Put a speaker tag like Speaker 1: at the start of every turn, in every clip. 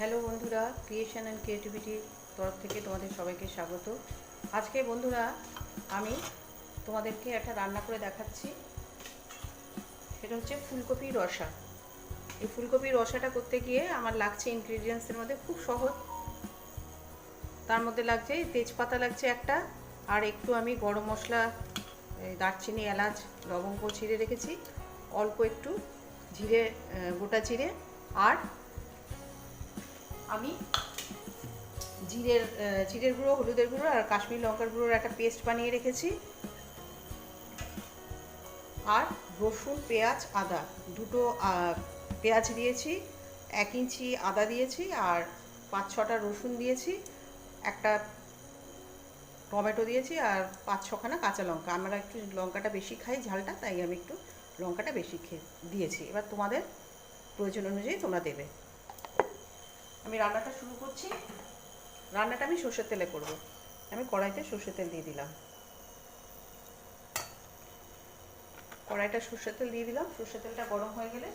Speaker 1: Hello বন্ধুরা, creation and ক্রিয়েটিভিটির তরফ থেকে তোমাদের সবাইকে স্বাগত। আজকে বন্ধুরা আমি তোমাদেরকে একটা রান্না করে দেখাচ্ছি। সেটা হচ্ছে ফুলকপির রসা। এই ফুলকপির রসাটা করতে গিয়ে আমার লাগছে ইনগ্রিডিয়েন্টসের মধ্যে খুব সহজ। তার মধ্যে লাগছে তেজপাতা লাগছে একটা, আর একটু আমি গরম মশলা, দারচিনি, এলাচ, লবঙ্গ ছিঁড়ে রেখেছি, অল্প একটু জিরে, গোটা জিরে, আর আমি জিরের গুঁড়ো, হলুদের গুঁড়ো আর কাশ্মীরি লঙ্কার গুঁড়োর একটা পেস্ট বানিয়ে রেখেছি। আর রসুন, পেঁয়াজ, আদা দুটো পেঁয়াজ দিয়েছি, 1 ইঞ্চি আদা দিয়েছি, আর 5-6টা রসুন দিয়েছি, একটা টমেটো দিয়েছি, আর 5-6খানা কাঁচা লঙ্কা। আমরা একটু লঙ্কাটা বেশি খাই ঝালটা, তাই আমি একটু লঙ্কাটা বেশি দিয়েছি। এবার তোমাদের প্রয়োজন অনুযায়ী তোমরা দেবে। আমি রান্নাটা শুরু করছি। রান্নাটা আমি সর্ষের তেলে করব। আমি কড়াইতে সর্ষের তেল দিয়ে দিলাম। কড়াইটা সর্ষের তেল দিয়ে দিলাম। সর্ষের তেলটা গরম হয়ে গেলে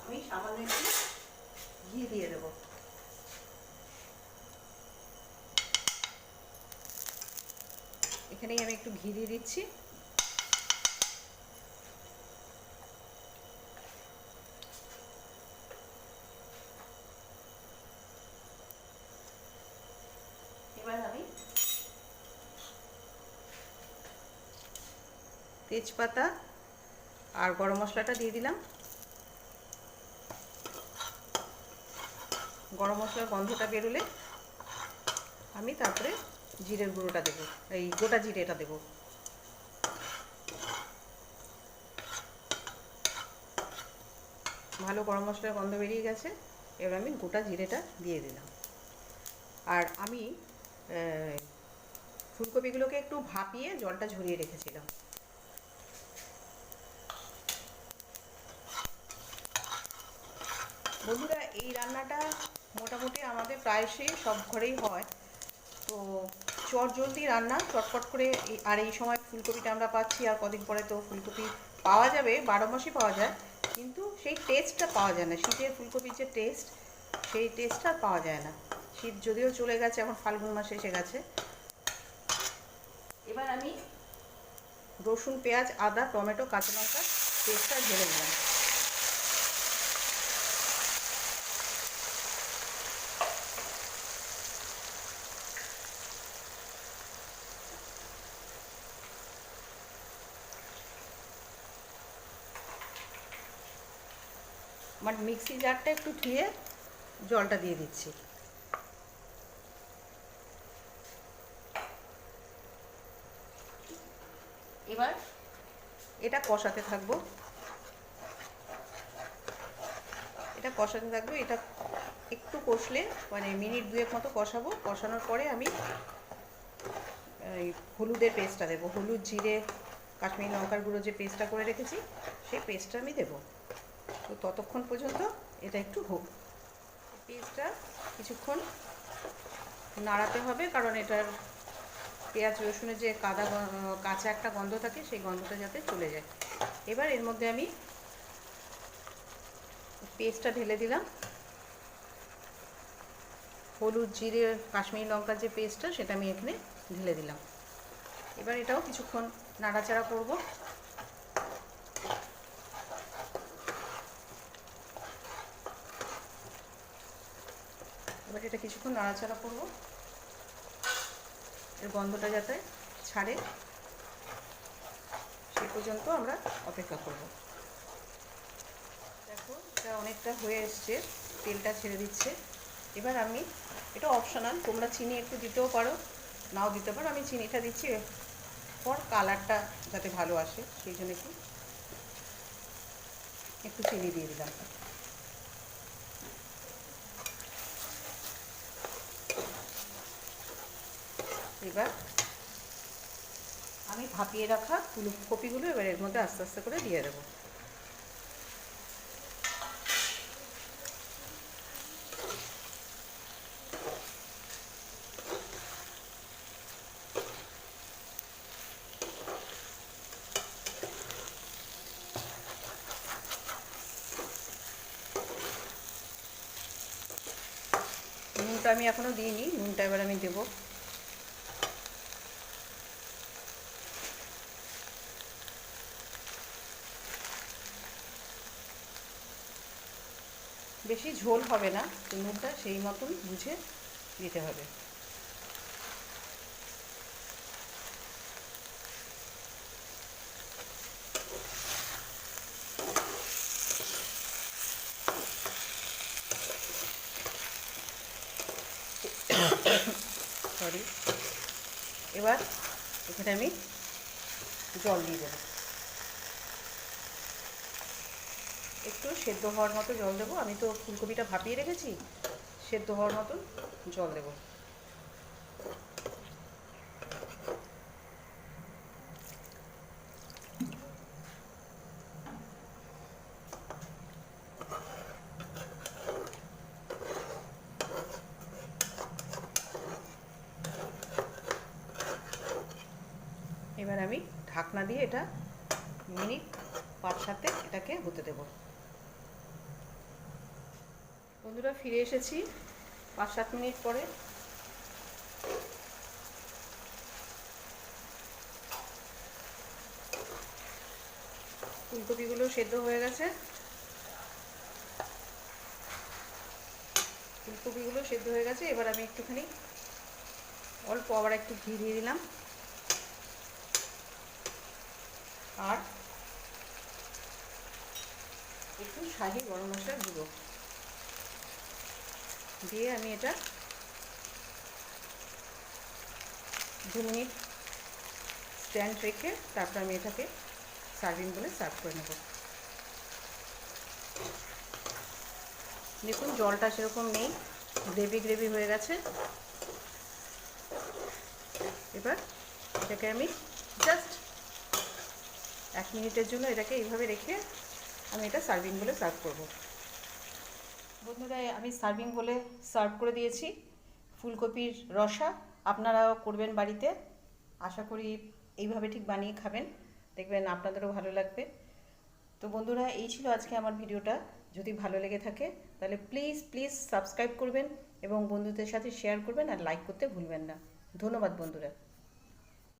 Speaker 1: আমি সামান্য একটু ঘি দিয়ে দেব। এখানেই আমি একটু ঘি দিয়ে দিচ্ছি। এবার আমি তেজপাতা আর গরম মশলাটা দিয়ে দিলাম। গরম মশলার গন্ধটা বেরোলে আমি তারপরে জিরের গুঁড়োটা দেবো, এই গোটা জিরেটা দেবো। ভালো গরম মশলার গন্ধ বেরিয়ে গেছে। এবার আমি গোটা জিরেটা দিয়ে দিলাম। আর আমি ফুলকপিগুলোকে একটু ভাপিয়ে জলটা ঝরিয়ে রেখেছিলাম। বন্ধুরা, এই রান্নাটা মোটামুটি আমাদের প্রায়শই সব ঘরেই হয়। তো চটজলদি রান্না, চটপট করে। আর এই সময় ফুলকপিটা আমরা পাচ্ছি, আর কদিন পরে তো ফুলকপি পাওয়া যাবে, 12 মাসই পাওয়া যায়, কিন্তু সেই টেস্টটা পাওয়া যায় না। শীতের ফুলকপির যে টেস্ট, সেই টেস্টটা পাওয়া যায় না। শীত যদিও চলে গেছে, এখন ফাল্গুন মাসে এসে গেছে। এবার আমি রসুন, পেঁয়াজ, আদা, টমেটো, কাঁচা লঙ্কা পেস্টটা ঢেলে দিলাম। আমার মিক্সি জারটা একটু ধুয়ে জলটা দিয়ে দিচ্ছি। এবার এটা কষাতে থাকবো। এটা একটু কষলে, মানে মিনিট 2 মতো কষাবো। কষানোর পরে আমি এই হলুদের পেস্টটা দেবো। হলুদ, জিরে, কাশ্মীরি লঙ্কার গুঁড়ো যে পেস্টটা করে রেখেছি, সেই পেস্টটা আমি দেবো। তো ততক্ষণ পর্যন্ত এটা একটু হোক। পেস্টটা কিছুক্ষণ নাড়াতে হবে, কারণ এটার পেঁয়াজ রসুনের যে কাঁচা একটা গন্ধ থাকে, সেই গন্ধটা যাতে চলে যায়। এবার এর মধ্যে আমি পেস্টটা ঢেলে দিলাম। হলুদ, জিরে, কাশ্মীরি লঙ্কার যে পেস্টটা, সেটা আমি এখানে ঢেলে দিলাম। এবার এটাও কিছুক্ষণ নাড়াচাড়া করব। এবার এটা কিছুক্ষণ নাড়াচাড়া করব, এর গন্ধটা যাতে ছাড়ে, সে পর্যন্ত আমরা অপেক্ষা করব। দেখো, এটা অনেকটা হয়ে এসছে, তেলটা ছেড়ে দিচ্ছে। এবার আমি, এটা অপশনাল, তোমরা চিনি একটু দিতেও পারো, নাও দিতে পারো। আমি চিনিটা দিচ্ছি পর কালারটা যাতে ভালো আসে, সেই জন্য একটু চিনি দিয়ে দিলাম। এবার আমি ভাপিয়ে রাখা ফুলকপিগুলো এবার এর মধ্যে আস্তে আস্তে করে দিয়ে দেবো। নুনটা আমি এখনও দিইনি, নুনটা এবার আমি দেবো। বেশি ঝোল হবে না, নুনটা সেই মতন বুঝে দিতে হবে। সরি, এবার এখানে আমি জল দিয়ে দেবো, একটু সেদ্ধ হওয়ার মতো জল দেবো। আমি তো ফুলকপিটা ভাপিয়ে রেখেছি, সেদ্ধ হওয়ার মতো জল দেবো। এবার আমি ঢাকনা দিয়ে এটা মিনিট 5-7 এটাকে হতে দেব। বন্ধুরা, ফিরে এসেছি 5-7 মিনিট পরে। ফুলকপিগুলো সেদ্ধ হয়ে গেছে, এবার আমি একটুখানি অল্প আবার একটু ঘি দিয়ে দিলাম, আর একটু শাহি গরম মশলার গুঁড়ো দিয়ে আমি এটা 2 মিনিট স্ট্যান্ড রেখে তারপর আমি এটাকে সার্ভিং বলে সার্ভ করে নেব। দেখুন জলটা সেরকম নেই, গ্রেভি হয়ে গেছে। এবার এটাকে আমি জাস্ট 1 মিনিটের জন্য এটাকে এইভাবে রেখে আমি এটা সার্ভিং বলে সার্ভ করব। বন্ধুরা, আমি সার্ভিং বলে সার্ভ করে দিয়েছি ফুলকপির রসা। আপনারাও করবেন বাড়িতে, আশা করি এইভাবে ঠিক বানিয়ে খাবেন, দেখবেন আপনাদেরও ভালো লাগবে। তো বন্ধুরা, এই ছিল আজকে আমার ভিডিওটা। যদি ভালো লেগে থাকে তাহলে প্লিজ সাবস্ক্রাইব করবেন এবং বন্ধুদের সাথে শেয়ার করবেন আর লাইক করতে ভুলবেন না। ধন্যবাদ বন্ধুরা।